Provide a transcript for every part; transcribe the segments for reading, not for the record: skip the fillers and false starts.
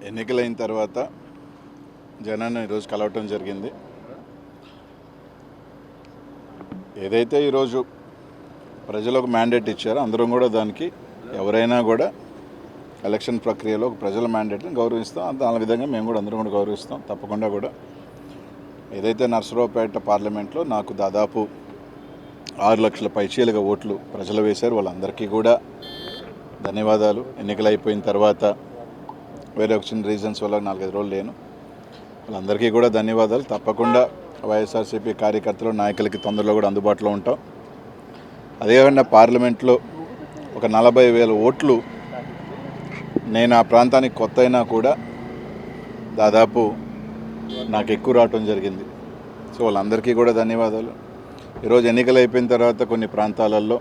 ఎన్నికలైన తర్వాత జనాన్ని ఈరోజు కలవటం జరిగింది. ఏదైతే ఈరోజు ప్రజలకు మ్యాండేట్ ఇచ్చారో అందరం కూడా దానికి ఎవరైనా కూడా ఎలక్షన్ ప్రక్రియలో ప్రజల మ్యాండేట్ని గౌరవిస్తాం. దాని విధంగా మేము కూడా అందరం కూడా గౌరవిస్తాం. తప్పకుండా కూడా ఏదైతే నర్సరావుపేట పార్లమెంట్లో నాకు దాదాపు 6 లక్షల పైచీలుగా ఓట్లు ప్రజలు వేశారు. వాళ్ళందరికీ కూడా ధన్యవాదాలు. ఎన్నికలు అయిపోయిన తర్వాత వేరే ఒక చిన్న రీజన్స్ వల్ల 4-5 రోజులు లేను. వాళ్ళందరికీ కూడా ధన్యవాదాలు. తప్పకుండా వైఎస్ఆర్సీపీ కార్యకర్తలు నాయకులకి తొందరలో కూడా అందుబాటులో ఉంటాం. అదేవిధంగా పార్లమెంట్లో ఒక 40,000 ఓట్లు నేను ఆ ప్రాంతానికి కొత్త అయినా కూడా దాదాపు నాకు ఎక్కువ రావటం జరిగింది. సో వాళ్ళందరికీ కూడా ధన్యవాదాలు. ఈరోజు ఎన్నికలు అయిపోయిన తర్వాత కొన్ని ప్రాంతాలలో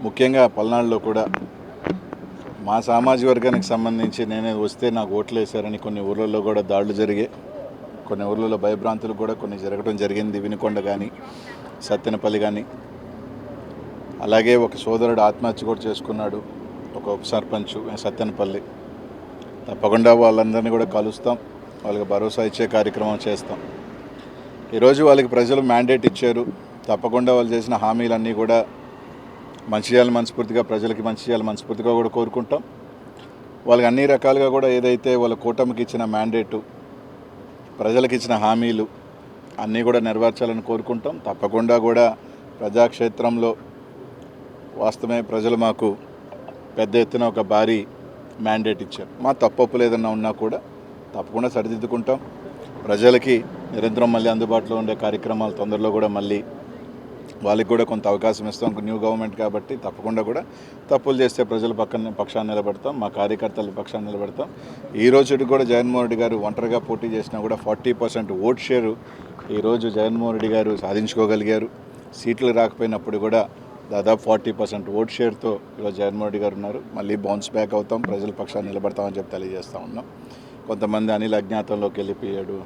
ముఖ్యంగా పల్నాడులో కూడా మా సామాజిక వర్గానికి సంబంధించి నేనే వస్తే నాకు ఓట్లు వేశారని కొన్ని ఊర్లలో కూడా దాడులు జరిగాయి. కొన్ని ఊర్లలో భయభ్రాంతులు కూడా కొన్ని జరగడం జరిగింది. వినుకొండ కానీ సత్తెనపల్లి కానీ. అలాగే ఒక సోదరుడు ఆత్మహత్య కూడా చేసుకున్నాడు, ఒక ఉప సర్పంచ్ సత్తెనపల్లి. తప్పకుండా వాళ్ళందరినీ కూడా కలుస్తాం, వాళ్ళకి భరోసా ఇచ్చే కార్యక్రమం చేస్తాం. ఈరోజు వాళ్ళకి ప్రజలు మ్యాండేట్ ఇచ్చారు. తప్పకుండా వాళ్ళు చేసిన హామీలన్నీ కూడా మంచి చేయాలని మనస్ఫూర్తిగా, ప్రజలకి మంచి చేయాలని మనస్ఫూర్తిగా కూడా కోరుకుంటాం. వాళ్ళకి అన్ని రకాలుగా కూడా ఏదైతే వాళ్ళ కూటమికి ఇచ్చిన మ్యాండేటు, ప్రజలకు ఇచ్చిన హామీలు అన్నీ కూడా నెరవేర్చాలని కోరుకుంటాం. తప్పకుండా కూడా ప్రజాక్షేత్రంలో వాస్తవమే ప్రజలు మాకు పెద్ద ఎత్తున ఒక భారీ మ్యాండేట్ ఇచ్చారు. మా తప్పొప్పులు ఏదన్నా ఉన్నా కూడా తప్పకుండా సరిదిద్దుకుంటాం. ప్రజలకి నిరంతరం మళ్ళీ అందుబాటులో ఉండే కార్యక్రమాలు తొందరలో కూడా మళ్ళీ వాళ్ళకి కూడా కొంత అవకాశం ఇస్తాం. న్యూ గవర్నమెంట్ కాబట్టి తప్పకుండా కూడా తప్పులు చేస్తే ప్రజల పక్షాన్ని నిలబడతాం, మా కార్యకర్తల పక్షాన్ని నిలబడతాం. ఈ రోజుకి కూడా జగన్మోహన్ రెడ్డి గారు ఒంటరిగా పోటీ చేసినా కూడా 40% ఓట్ షేరు ఈరోజు జగన్మోహన్ రెడ్డి గారు సాధించుకోగలిగారు. సీట్లు రాకపోయినప్పుడు కూడా దాదాపు 40% ఓట్ షేర్తో ఈరోజు జగన్మోహన్ రెడ్డి గారు ఉన్నారు. మళ్ళీ బౌన్స్ బ్యాక్ అవుతాం, ప్రజల పక్షాన్ని నిలబడతామని చెప్పి తెలియజేస్తూ ఉన్నాం. కొంతమంది అనిల్ అజ్ఞాతంలోకి వెళ్ళిపోయాడు.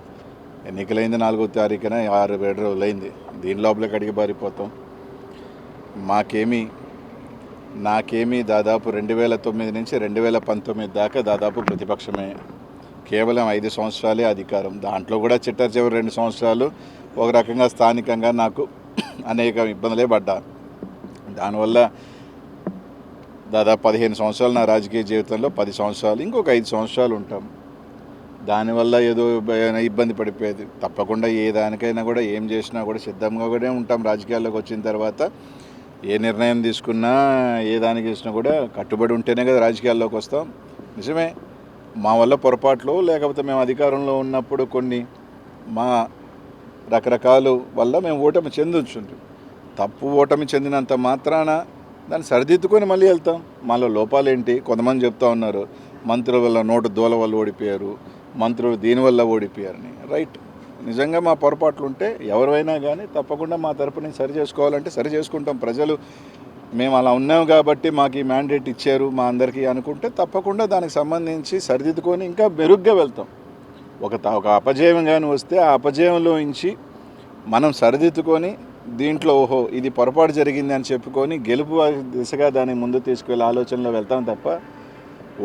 ఎన్నికలైంది 4వ తారీఖున 6-7 రోజులైంది. దీని లోపలికి అడిగి బారిపోతాం. నాకేమీ దాదాపు 2009 నుంచి 2019 దాకా దాదాపు ప్రతిపక్షమే. కేవలం 5 సంవత్సరాలే అధికారం. దాంట్లో కూడా చిట్ట చివరి 2 సంవత్సరాలు ఒక రకంగా స్థానికంగా నాకు అనేక ఇబ్బందులే పడ్డా. దానివల్ల దాదాపు 15 సంవత్సరాలు నా రాజకీయ జీవితంలో 10 సంవత్సరాలు, ఇంకొక 5 సంవత్సరాలు ఉంటాం. దానివల్ల ఏదో ఇబ్బంది పడిపోయేది. తప్పకుండా ఏ దానికైనా కూడా ఏం చేసినా కూడా సిద్ధంగా కూడా ఉంటాం. రాజకీయాల్లోకి వచ్చిన తర్వాత ఏ నిర్ణయం తీసుకున్నా, ఏ దానికి చేసినా కూడా కట్టుబడి ఉంటేనే కదా రాజకీయాల్లోకి వస్తాం. నిజమే, మా వల్ల పొరపాట్లు, లేకపోతే మేము అధికారంలో ఉన్నప్పుడు కొన్ని మా రకరకాల వల్ల మేము ఓటమి చెందొచ్చుంటాం. ఓటమి చెందినంత మాత్రాన దాన్ని సరిదిద్దుకొని మళ్ళీ వెళ్తాం. మాలో లోపాలేంటి? కొంతమంది చెప్తా ఉన్నారు మంత్రుల వల్ల నోటు దూల వల్ల ఓడిపోయారు, మంత్రులు దీనివల్ల ఓడిపోయారని. రైట్, నిజంగా మా పొరపాట్లు ఉంటే ఎవరైనా కానీ తప్పకుండా మా తరపున సరి చేసుకోవాలంటే సరి చేసుకుంటాం. ప్రజలు మేము అలా ఉన్నాం కాబట్టి మాకు ఈ మ్యాండేట్ ఇచ్చారు మా అందరికీ అనుకుంటే తప్పకుండా దానికి సంబంధించి సరిదిద్దుకొని ఇంకా మెరుగ్గా వెళ్తాం. ఒక అపజయం కానీ వస్తే ఆ అపజయంలో నుంచి మనం సరిదిద్దుకొని దీంట్లో ఓహో ఇది పొరపాటు జరిగింది అని చెప్పుకొని గెలుపు దిశగా దాన్ని ముందు తీసుకువెళ్ళే ఆలోచనలో వెళ్తాం తప్ప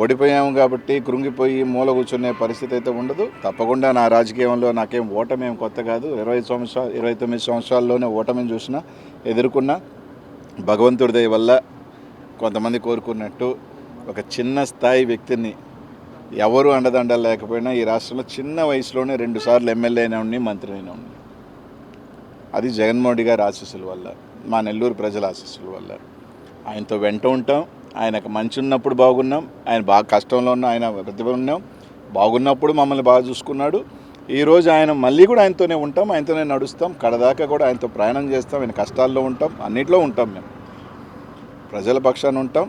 ఓడిపోయాము కాబట్టి కృంగిపోయి మూల కూర్చునే పరిస్థితి అయితే ఉండదు. తప్పకుండా నా రాజకీయంలో నాకేం ఓటమేం కొత్త కాదు. 29 సంవత్సరాల్లోనే ఓటమిని చూసినా, ఎదుర్కొన్నా. భగవంతుడి దయ వల్ల కొంతమంది కోరుకున్నట్టు ఒక చిన్న స్థాయి వ్యక్తిని, ఎవరు అండదండలు లేకపోయినా ఈ రాష్ట్రంలో చిన్న వయసులోనే 2 సార్లు ఎమ్మెల్యే అయినా ఉండి, మంత్రి అయినా ఉండి. అది జగన్మోహన్ రెడ్డి గారి ఆశీస్సుల వల్ల, మా నెల్లూరు ప్రజల ఆశీస్సుల వల్ల. ఆయనతో వెంట ఉంటాం. ఆయనకు మంచి ఉన్నప్పుడు బాగున్నాం, ఆయన బాగా కష్టంలో ఉన్న ఆయన ప్రతిభ ఉన్నాం. బాగున్నప్పుడు మమ్మల్ని బాగా చూసుకున్నాడు. ఈరోజు ఆయన మళ్ళీ కూడా ఆయనతోనే ఉంటాం, ఆయనతోనే నడుస్తాం, కడదాకా కూడా ఆయనతో ప్రయాణం చేస్తాం. ఆయన కష్టాల్లో ఉంటాం, అన్నింటిలో ఉంటాం. మేము ప్రజల పక్షాన ఉంటాం.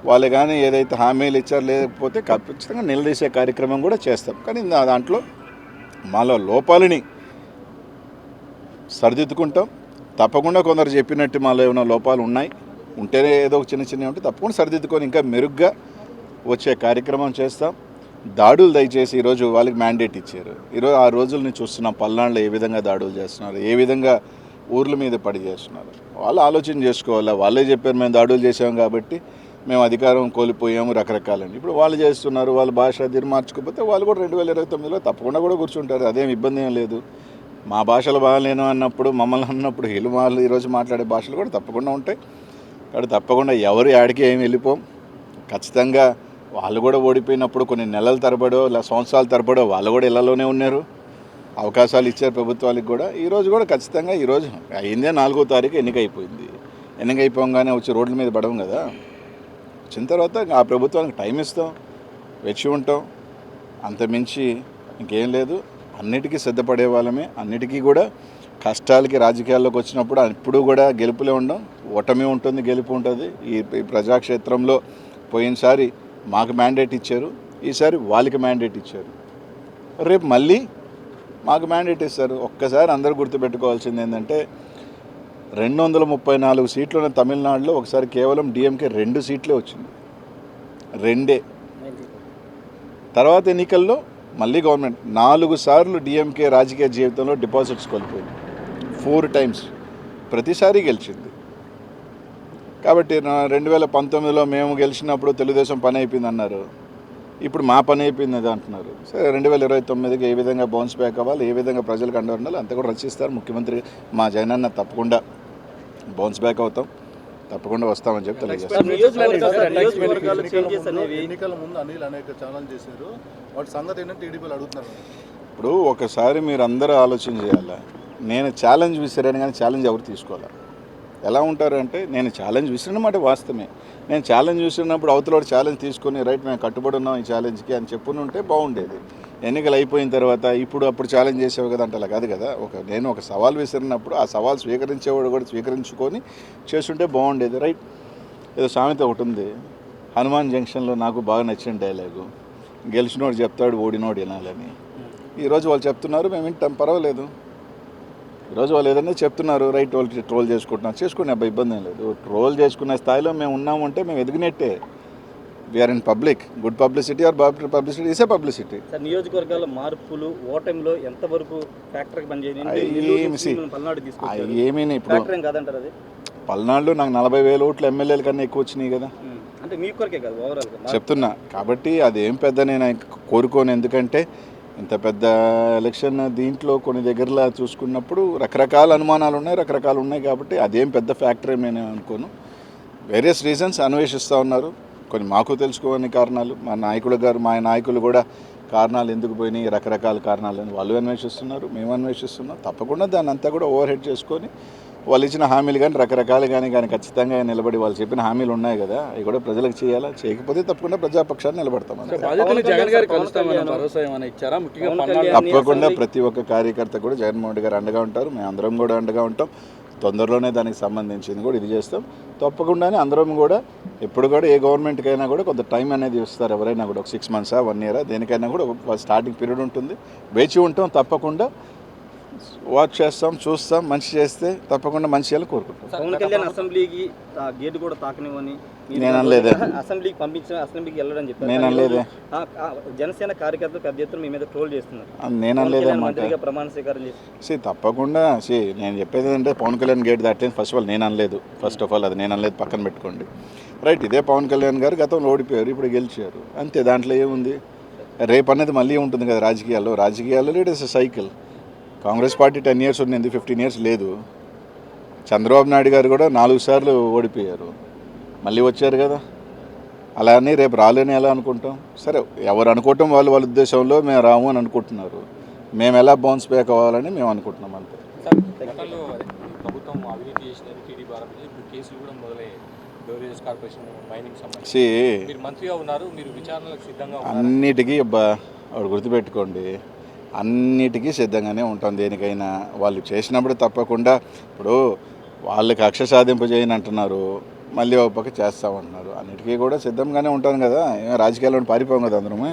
వాళ్ళు కానీ ఏదైతే హామీలు ఇచ్చారో లేకపోతే ఖచ్చితంగా నిలదీసే కార్యక్రమం కూడా చేస్తాం. కానీ దాంట్లో మాలో లోపాలని సరిదిద్దుకుంటాం. తప్పకుండా కొందరు చెప్పినట్టు మాలో ఏమైనా లోపాలు ఉంటేనే ఏదో ఒక చిన్న ఉంటే తప్పకుండా సరిదిద్దుకొని ఇంకా మెరుగ్గా వచ్చే కార్యక్రమం చేస్తాం. దాడులు దయచేసి ఈరోజు వాళ్ళకి మ్యాండేట్ ఇచ్చారు. ఈరోజు ఆ రోజులని చూస్తున్నాం. పల్నాడులో ఏ విధంగా దాడులు చేస్తున్నారు, ఏ విధంగా ఊర్ల మీద పడి చేస్తున్నారు. వాళ్ళు ఆలోచన చేసుకోవాలా. వాళ్ళే చెప్పారు మేము దాడులు చేసాం కాబట్టి మేము అధికారం కోల్పోయాము రకరకాలని. ఇప్పుడు వాళ్ళు చేస్తున్నారు, వాళ్ళ భాష తీరు మార్చుకోకపోతే వాళ్ళు కూడా 2029లో తప్పకుండా కూడా కూర్చుంటారు, అదేం ఇబ్బంది ఏం లేదు. మా భాషలు బాగాలేను అన్నప్పుడు మమ్మల్ని అన్నప్పుడు వాళ్ళు ఈరోజు మాట్లాడే భాషలు కూడా తప్పకుండా ఉంటాయి. కాబట్టి తప్పకుండా ఎవరు యాడికి ఏమి వెళ్ళిపోం. ఖచ్చితంగా వాళ్ళు కూడా ఓడిపోయినప్పుడు కొన్ని నెలల తరబడో ఇలా సంవత్సరాల తరబడో వాళ్ళు కూడా ఇళ్లలోనే ఉన్నారు, అవకాశాలు ఇచ్చారు ప్రభుత్వాలకు కూడా. ఈరోజు కూడా ఖచ్చితంగా ఈరోజు అయిందే 4వ తారీఖు ఎన్నిక అయిపోయింది. ఎన్నిక అయిపోగానే వచ్చి రోడ్ల మీద పడవం కదా. వచ్చిన తర్వాత ఆ ప్రభుత్వానికి టైం ఇస్తాం, వెచ్చి ఉంటాం, అంతమించి ఇంకేం లేదు. అన్నిటికీ సిద్ధపడే వాళ్ళమే. అన్నిటికీ కూడా కష్టాలకి రాజకీయాల్లోకి వచ్చినప్పుడు ఇప్పుడు కూడా గెలుపులే ఉండం, ఓటమి ఉంటుంది, గెలుపు ఉంటుంది. ఈ ప్రజాక్షేత్రంలో పోయినసారి మాకు మ్యాండేట్ ఇచ్చారు, ఈసారి వాళ్ళకి మ్యాండేట్ ఇచ్చారు, రేపు మళ్ళీ మాకు మ్యాండేట్ ఇస్తారు. ఒక్కసారి అందరూ గుర్తుపెట్టుకోవాల్సింది ఏంటంటే 234 సీట్లు ఉన్న తమిళనాడులో ఒకసారి కేవలం డిఎంకే 2 సీట్లే వచ్చింది, 2. తర్వాత ఎన్నికల్లో మళ్ళీ గవర్నమెంట్ 4 సార్లు డిఎంకే రాజకీయ జీవితంలో డిపాజిట్స్ కోల్పోయింది, 4 టైమ్స్, ప్రతిసారి గెలిచింది. కాబట్టి 2019లో మేము గెలిచినప్పుడు తెలుగుదేశం పని అయిపోయింది అన్నారు, ఇప్పుడు మా పని అయిపోయింది అది అంటున్నారు. సరే 2029కి ఏ విధంగా బౌన్స్ బ్యాక్ అవ్వాలి, ఏ విధంగా ప్రజలకు అండ ఉండాలి అంతా కూడా రచిస్తారు. ముఖ్యమంత్రి మా జగనన్న తప్పకుండా బౌన్స్ బ్యాక్ అవుతాం, తప్పకుండా వస్తామని చెప్పి తెలియజేస్తాం. ఎన్నికల ముందు అనిల్ అనేక ఛాలెంజ్ చేశారు, వాటి సంగతి ఏంటంటే టీడీపీలు అడుగుతున్నారు. ఇప్పుడు ఒకసారి మీరు అందరూ ఆలోచన చేయాలా, నేను ఛాలెంజ్ విసిరాను కానీ ఛాలెంజ్ ఎవరు తీసుకోవాలి. ఎలా ఉంటారంటే నేను ఛాలెంజ్ విసిరినమాట వాస్తవమే, నేను ఛాలెంజ్ విసిరినప్పుడు అవతల ఛాలెంజ్ తీసుకొని రైట్ మేము కట్టుబడి ఉన్నాం ఈ ఛాలెంజ్కి అని చెప్పుని ఉంటే బాగుండేది. ఎన్నికలు అయిపోయిన తర్వాత అప్పుడు ఛాలెంజ్ చేసేవి కదా అంటే అలా కాదు కదా. నేను ఒక సవాల్ విసిరినప్పుడు ఆ సవాల్ స్వీకరించేవాడు కూడా స్వీకరించుకొని చేస్తుంటే బాగుండేది, రైట్. ఏదో సామెత ఒకటి ఉంది, హనుమాన్ జంక్షన్లో నాకు బాగా నచ్చిన డైలాగు, గెలిచినోడు చెప్తాడు ఓడినోడు వినాలని. ఈరోజు వాళ్ళు చెప్తున్నారు, మేము వింటాం, పర్వాలేదు. ఈరోజు వాళ్ళు ఏదైనా చెప్తున్నారు, రైట్, వాళ్ళు ట్రోల్ చేసుకునే అబ్బాయి ఇబ్బంది ఏం లేదు. ట్రోల్ చేసుకునే స్థాయిలో మేము ఉన్నాము అంటే మేము ఎదిగినట్టే. We are in public, good publicity or bad publicity is a publicity. నియోజకవర్గాల మార్పులు ఓటమిలో ఎంతవరకు ఫ్యాక్టర్కి పనిచేయండి? ఏమీ ఇప్పుడు పల్నాడులో నాకు 40,000 ఓట్లు ఎమ్మెల్యేల కన్నా ఎక్కువ వచ్చినాయి కదా, అంటే మీ కొరకే కాదు ఓవరాల్గా చెప్తున్నా. కాబట్టి అదేం పెద్ద నేను కోరుకోను, ఎందుకంటే ఇంత పెద్ద ఎలక్షన్ దీంట్లో కొన్ని దగ్గరలో చూసుకున్నప్పుడు రకరకాల అనుమానాలు ఉన్నాయి, రకరకాలు ఉన్నాయి. కాబట్టి అదేం పెద్ద ఫ్యాక్టరీ నేను అనుకోను. వేరియస్ రీజన్స్ అన్వేషిస్తూ ఉన్నారు, కొన్ని మాకు తెలుసుకోని కారణాలు, మా నాయకులు కూడా కారణాలు ఎందుకు పోయినాయి, రకరకాల కారణాలని వాళ్ళు అన్వేషిస్తున్నారు, మేము అన్వేషిస్తున్నాం. తప్పకుండా దాన్ని అంతా కూడా ఓవర్ హెడ్ చేసుకొని వాళ్ళు ఇచ్చిన హామీలు కానీ రకరకాలు కానీ ఖచ్చితంగా నిలబడి వాళ్ళు చెప్పిన హామీలు ఉన్నాయి కదా, అవి కూడా ప్రజలకు చేయాలా, చేయకపోతే తప్పకుండా ప్రజాపక్షాన్ని నిలబడతాం. తప్పకుండా ప్రతి ఒక్క కార్యకర్త కూడా జగన్మోహన్ రెడ్డి గారు అండగా ఉంటారు, మేము అందరం కూడా అండగా ఉంటాం. తొందరలోనే దానికి సంబంధించింది కూడా ఇది చేస్తాం. తప్పకుండానే అందరం కూడా ఎప్పుడు కూడా ఏ గవర్నమెంట్కైనా కూడా కొంత టైం అనేది ఇస్తారు, ఎవరైనా కూడా ఒక 6 months 1 year దేనికైనా కూడా ఒక స్టార్టింగ్ పీరియడ్ ఉంటుంది, వేచి ఉంటాం. తప్పకుండా వాచ్ చేస్తాం, చూస్తాం, మంచి చేస్తే తప్పకుండా మంచి చేయాలని కోరుకుంటాం. పవన్ కళ్యాణ్ అసెంబ్లీకి గేట్ కూడా తాకనివ్వని నేను అనలేదే, అసెంబ్లీకి పంపించిన అసెంబ్లీకి వెళ్ళడం చెప్పారు. నేను అనలేదే, జనసేన కార్యకర్తలు పెద్ద ఎత్తున మీ మీద ట్రోల్ చేస్తున్నారు. నేను అనలేదే అన్నమాట. ప్రమాణ స్వీకారం చేసి తప్పకుండా నేను చెప్పేది ఏంటంటే పవన్ కళ్యాణ్ గేట్ దాటేది ఫస్ట్ ఆఫ్ ఆల్ నేను అనలేదు. ఫస్ట్ ఆఫ్ ఆల్ అది నేను అనలేదు, పక్కన పెట్టుకోండి, రైట్. ఇదే పవన్ కళ్యాణ్ గారు గతంలో ఓడిపోయారు, ఇప్పుడు గెలిచారు, అంతే. దాంట్లో ఏముంది, రేపు అనేది మళ్ళీ ఉంటుంది కదా రాజకీయాల్లో it is a cycle. Congress party 10 years ఉంది, 15 years లేదు. చంద్రబాబు నాయుడు గారు కూడా 4 సార్లు ఓడిపోయారు, మళ్ళీ వచ్చారు కదా. అలా అని రేపు రాలేని ఎలా అనుకుంటాం? సరే, ఎవరు అనుకోవటం వాళ్ళ ఉద్దేశంలో మేము రాము అని అనుకుంటున్నారు, మేము ఎలా బౌన్స్ బ్యాక్ అవ్వాలని మేము అనుకుంటున్నాం అంతే. అన్నిటికీ వాడు గుర్తుపెట్టుకోండి, అన్నిటికీ సిద్ధంగానే ఉంటాం. దేనికైనా వాళ్ళు చేసినప్పుడు తప్పకుండా. ఇప్పుడు వాళ్ళకి కక్ష సాధింపు చేయని అంటున్నారు, మళ్ళీ ఒక పక్క చేస్తామంటున్నారు. అన్నిటికీ కూడా సిద్ధంగానే ఉంటాను కదా, రాజకీయాల్లో పారిపోం కదా అందరమే.